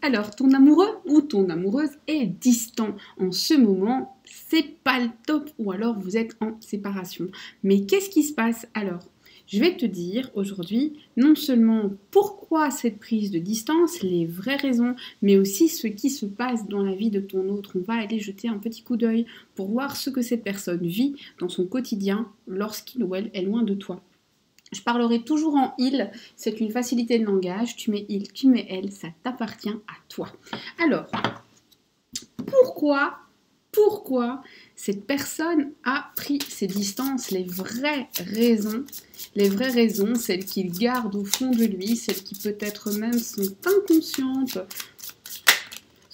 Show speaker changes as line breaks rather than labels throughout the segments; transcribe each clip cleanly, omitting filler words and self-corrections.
Alors, ton amoureux ou ton amoureuse est distant. En ce moment, c'est pas le top ou alors vous êtes en séparation. Mais qu'est-ce qui se passe alors? Je vais te dire aujourd'hui non seulement pourquoi cette prise de distance, les vraies raisons, mais aussi ce qui se passe dans la vie de ton autre. On va aller jeter un petit coup d'œil pour voir ce que cette personne vit dans son quotidien lorsqu'il ou elle est loin de toi. Je parlerai toujours en il, c'est une facilité de langage, tu mets il, tu mets elle, ça t'appartient à toi. Alors, pourquoi cette personne a pris ses distances, les vraies raisons, celles qu'il garde au fond de lui, celles qui peut-être même sont inconscientes.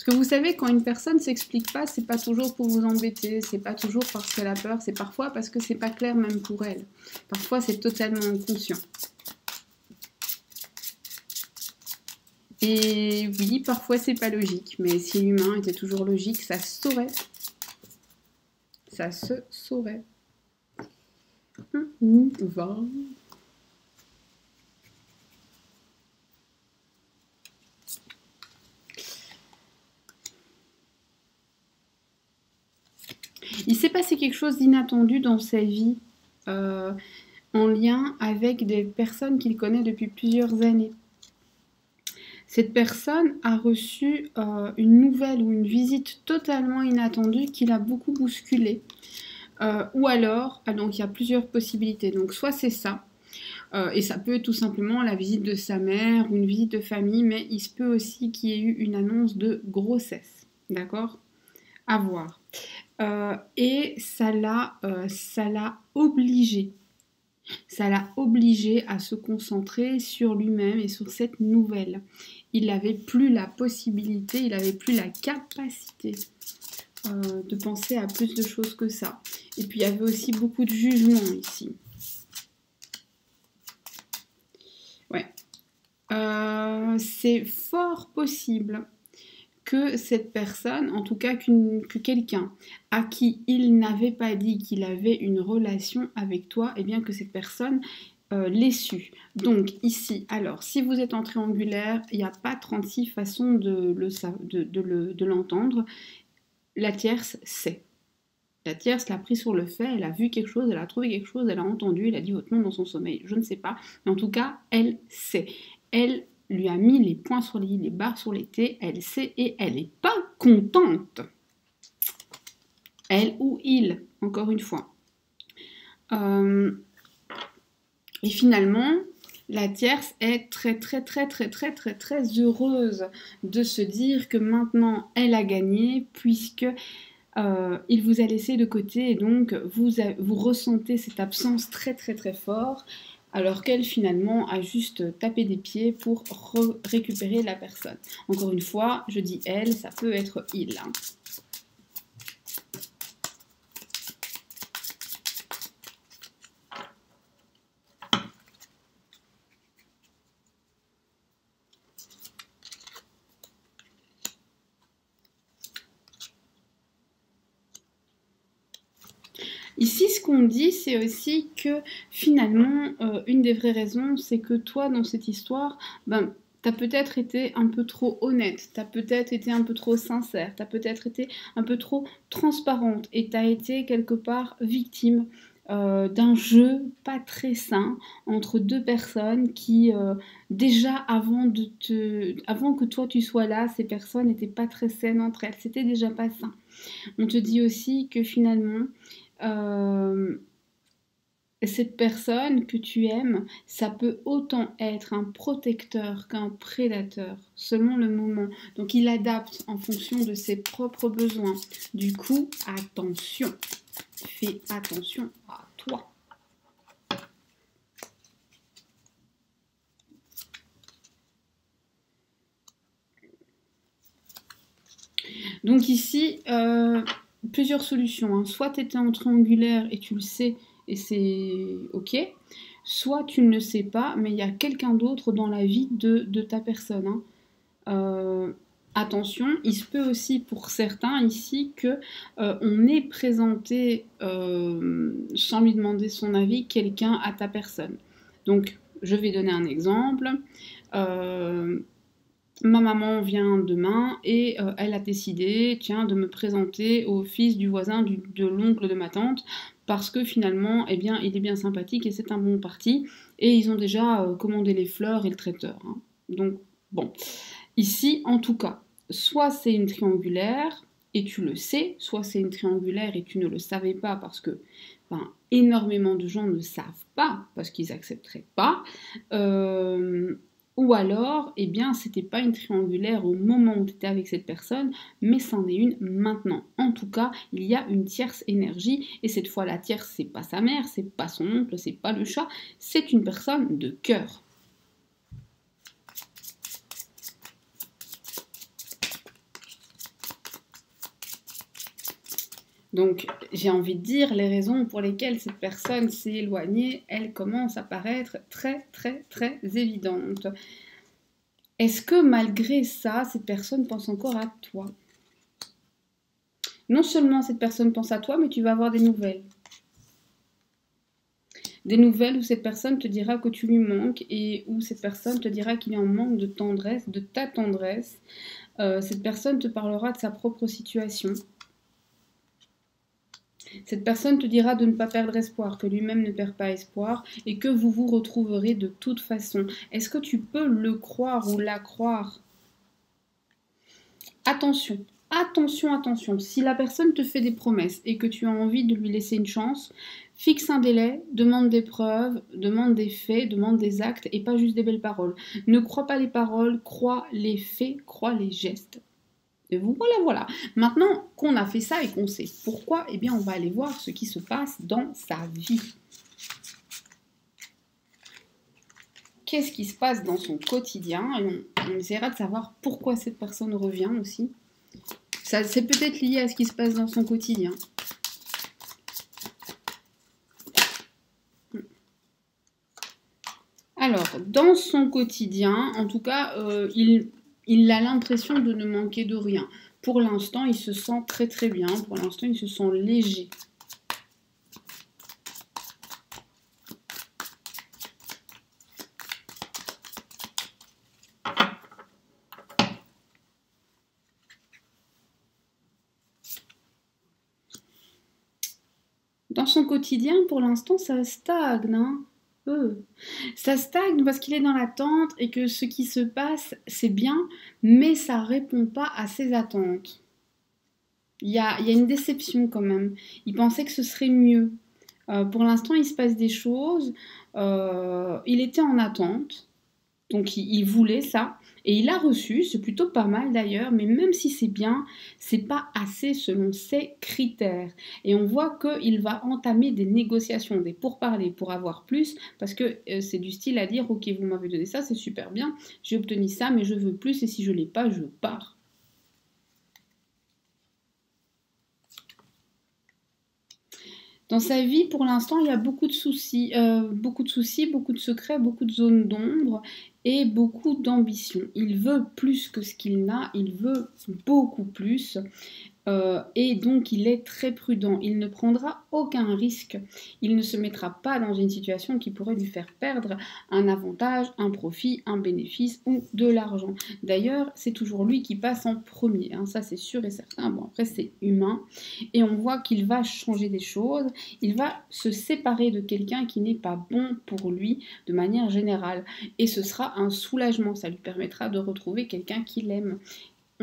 Parce que vous savez, quand une personne s'explique pas, c'est pas toujours pour vous embêter, c'est pas toujours parce qu'elle a peur, c'est parfois parce que c'est pas clair même pour elle. Parfois c'est totalement inconscient. Et oui, parfois c'est pas logique, mais si l'humain était toujours logique, ça se saurait. Ça se saurait. On va. Il s'est passé quelque chose d'inattendu dans sa vie, en lien avec des personnes qu'il connaît depuis plusieurs années. Cette personne a reçu une nouvelle ou une visite totalement inattendue qui l'a beaucoup bousculé. Ou alors, donc il y a plusieurs possibilités. Donc soit c'est ça, et ça peut être tout simplement la visite de sa mère ou une visite de famille, mais il se peut aussi qu'il y ait eu une annonce de grossesse. D'accord? À voir. Et ça l'a obligé. Ça l'a obligé à se concentrer sur lui-même et sur cette nouvelle. Il n'avait plus la possibilité, il n'avait plus la capacité de penser à plus de choses que ça. Et puis il y avait aussi beaucoup de jugement ici. Ouais. C'est fort possible que cette personne, en tout cas que quelqu'un à qui il n'avait pas dit qu'il avait une relation avec toi, et bien que cette personne l'ait su. Donc ici, alors, si vous êtes en triangulaire, il n'y a pas 36 façons de l'entendre. La tierce sait. La tierce l'a pris sur le fait, elle a vu quelque chose, elle a trouvé quelque chose, elle a entendu, elle a dit votre nom dans son sommeil, je ne sais pas, mais en tout cas, elle sait. Elle lui a mis les points sur les i, les barres sur les t, elle sait et elle n'est pas contente. Elle ou il, encore une fois. Et finalement, la tierce est très heureuse de se dire que maintenant elle a gagné puisque il vous a laissé de côté et donc vous ressentez cette absence très fort alors qu'elle finalement a juste tapé des pieds pour récupérer la personne. Encore une fois, je dis elle, ça peut être il. Hein. Ici, ce qu'on dit, c'est aussi que finalement, une des vraies raisons, c'est que toi, dans cette histoire, t'as peut-être été un peu trop honnête, t'as peut-être été un peu trop sincère, t'as peut-être été un peu trop transparente et t'as été quelque part victime d'un jeu pas très sain entre deux personnes qui, déjà avant que toi tu sois là, ces personnes n'étaient pas très saines entre elles, c'était déjà pas sain. On te dit aussi que finalement, cette personne que tu aimes, ça peut autant être un protecteur qu'un prédateur, selon le moment. Donc il adapte en fonction de ses propres besoins. Du coup, attention, fais attention à toi. Donc ici, plusieurs solutions. Hein. Soit tu étais en triangulaire et tu le sais et c'est ok. Soit tu ne le sais pas, mais il y a quelqu'un d'autre dans la vie de ta personne. Hein. Attention, il se peut aussi pour certains ici que on ait présenté sans lui demander son avis quelqu'un à ta personne. Donc je vais donner un exemple. ma maman vient demain et elle a décidé, tiens, de me présenter au fils du voisin, de l'oncle de ma tante, parce que finalement, eh bien, il est bien sympathique et c'est un bon parti. Et ils ont déjà commandé les fleurs et le traiteur, hein. Donc, bon. Ici, en tout cas, soit c'est une triangulaire et tu le sais, soit c'est une triangulaire et tu ne le savais pas parce que énormément de gens ne savent pas parce qu'ils n'accepteraient pas. Ou alors, eh bien, c'était pas une triangulaire au moment où tu étais avec cette personne, mais c'en est une maintenant. En tout cas, il y a une tierce énergie, et cette fois, la tierce, c'est pas sa mère, c'est pas son oncle, c'est pas le chat, c'est une personne de cœur. Donc, j'ai envie de dire, les raisons pour lesquelles cette personne s'est éloignée, elles commencent à paraître très, très, très évidentes. Est-ce que malgré ça, cette personne pense encore à toi? Non seulement cette personne pense à toi, mais tu vas avoir des nouvelles. Des nouvelles où cette personne te dira que tu lui manques et où cette personne te dira qu'il est en manque de tendresse, de ta tendresse. Cette personne te parlera de sa propre situation. Cette personne te dira de ne pas perdre espoir, que lui-même ne perd pas espoir et que vous vous retrouverez de toute façon. Est-ce que tu peux le croire ou la croire? Attention, attention, attention. Si la personne te fait des promesses et que tu as envie de lui laisser une chance, fixe un délai, demande des preuves, demande des faits, demande des actes et pas juste des belles paroles. Ne crois pas les paroles, crois les faits, crois les gestes. Et voilà, voilà. Maintenant qu'on a fait ça et qu'on sait pourquoi, eh bien, on va aller voir ce qui se passe dans sa vie. Qu'est-ce qui se passe dans son quotidien? Et on essaiera de savoir pourquoi cette personne revient aussi. C'est peut-être lié à ce qui se passe dans son quotidien. Alors, dans son quotidien, en tout cas, il a l'impression de ne manquer de rien. Pour l'instant, il se sent très très bien. Pour l'instant, il se sent léger. Dans son quotidien, pour l'instant, ça stagne, hein. Ça stagne parce qu'il est dans l'attente et que ce qui se passe, c'est bien, mais ça répond pas à ses attentes. Il y a une déception quand même. Il pensait que ce serait mieux. Pour l'instant, il se passe des choses. Il était en attente. Donc il voulait ça et il a reçu, c'est plutôt pas mal d'ailleurs, mais même si c'est bien, c'est pas assez selon ses critères. Et on voit qu'il va entamer des négociations, des pourparlers pour avoir plus, parce que c'est du style à dire, ok, vous m'avez donné ça, c'est super bien, j'ai obtenu ça, mais je veux plus et si je l'ai pas, je pars. Dans sa vie, pour l'instant, il y a beaucoup de soucis, beaucoup de secrets, beaucoup de zones d'ombre et beaucoup d'ambition. Il veut plus que ce qu'il n'a, il veut beaucoup plus. Et donc il est très prudent, il ne prendra aucun risque, il ne se mettra pas dans une situation qui pourrait lui faire perdre un avantage, un profit, un bénéfice ou de l'argent. D'ailleurs, c'est toujours lui qui passe en premier, hein, ça c'est sûr et certain. Bon, après c'est humain, et on voit qu'il va changer des choses, il va se séparer de quelqu'un qui n'est pas bon pour lui de manière générale, et ce sera un soulagement, ça lui permettra de retrouver quelqu'un qu'il aime.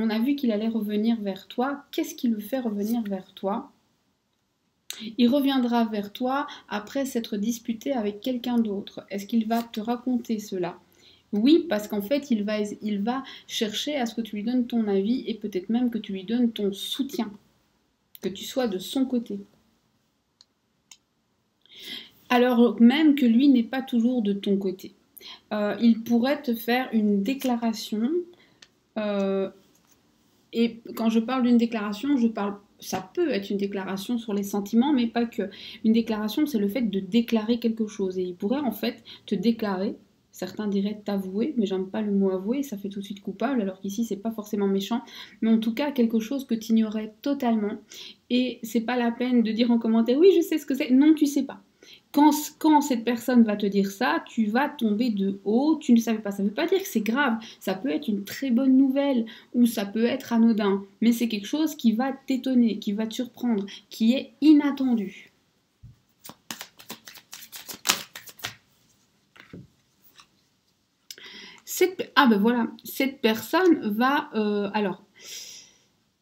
On a vu qu'il allait revenir vers toi. Qu'est-ce qui le fait revenir vers toi? Il reviendra vers toi après s'être disputé avec quelqu'un d'autre. Est-ce qu'il va te raconter cela? Oui, parce qu'en fait, il va chercher à ce que tu lui donnes ton avis et peut-être même que tu lui donnes ton soutien, que tu sois de son côté. Alors même que lui n'est pas toujours de ton côté. Il pourrait te faire une déclaration. Et quand je parle d'une déclaration, ça peut être une déclaration sur les sentiments, mais pas que. Une déclaration, c'est le fait de déclarer quelque chose. Et il pourrait en fait te déclarer, certains diraient t'avouer, mais j'aime pas le mot avouer, ça fait tout de suite coupable, alors qu'ici c'est pas forcément méchant, mais en tout cas quelque chose que tu ignorais totalement. Et c'est pas la peine de dire en commentaire, oui je sais ce que c'est, non tu sais pas. Quand cette personne va te dire ça, tu vas tomber de haut, tu ne savais pas. Ça ne veut pas dire que c'est grave, ça peut être une très bonne nouvelle ou ça peut être anodin, mais c'est quelque chose qui va t'étonner, qui va te surprendre, qui est inattendu. Cette personne va...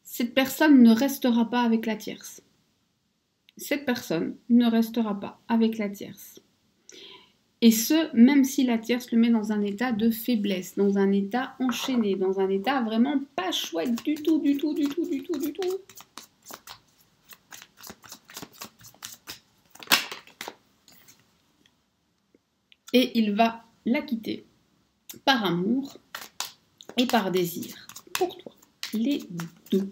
cette personne ne restera pas avec la tierce. Cette personne ne restera pas avec la tierce. Et ce, même si la tierce le met dans un état de faiblesse, dans un état enchaîné, dans un état vraiment pas chouette du tout. Et il va la quitter par amour et par désir pour toi, les deux.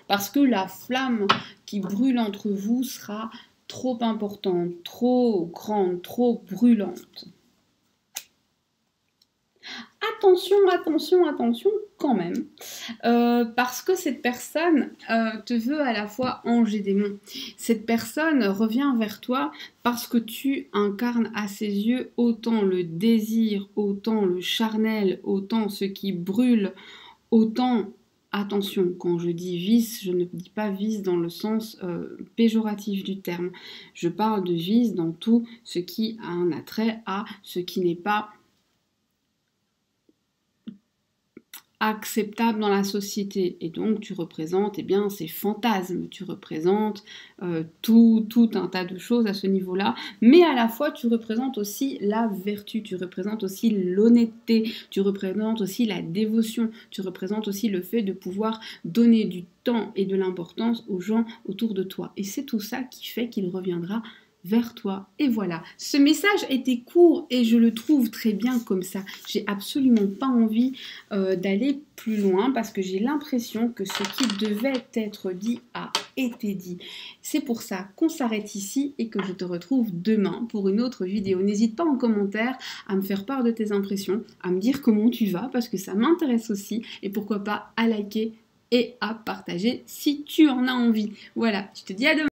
Parce que la flamme qui brûle entre vous sera trop importante, trop grande, trop brûlante. Attention quand même, parce que cette personne te veut à la fois ange et démon. Cette personne revient vers toi parce que tu incarnes à ses yeux autant le désir, autant le charnel, autant ce qui brûle, autant... Attention, quand je dis vice, je ne dis pas vice dans le sens péjoratif du terme. Je parle de vice dans tout ce qui a un attrait à ce qui n'est pas acceptable dans la société. Et donc, tu représentes ces fantasmes, tu représentes tout un tas de choses à ce niveau-là, mais à la fois, tu représentes aussi la vertu, tu représentes aussi l'honnêteté, tu représentes aussi la dévotion, tu représentes aussi le fait de pouvoir donner du temps et de l'importance aux gens autour de toi. Et c'est tout ça qui fait qu'il reviendra vers toi. Et voilà, ce message était court et je le trouve très bien comme ça. J'ai absolument pas envie d'aller plus loin parce que j'ai l'impression que ce qui devait être dit a été dit. C'est pour ça qu'on s'arrête ici et que je te retrouve demain pour une autre vidéo. N'hésite pas en commentaire à me faire part de tes impressions, à me dire comment tu vas parce que ça m'intéresse aussi et pourquoi pas à liker et à partager si tu en as envie. Voilà, je te dis à demain.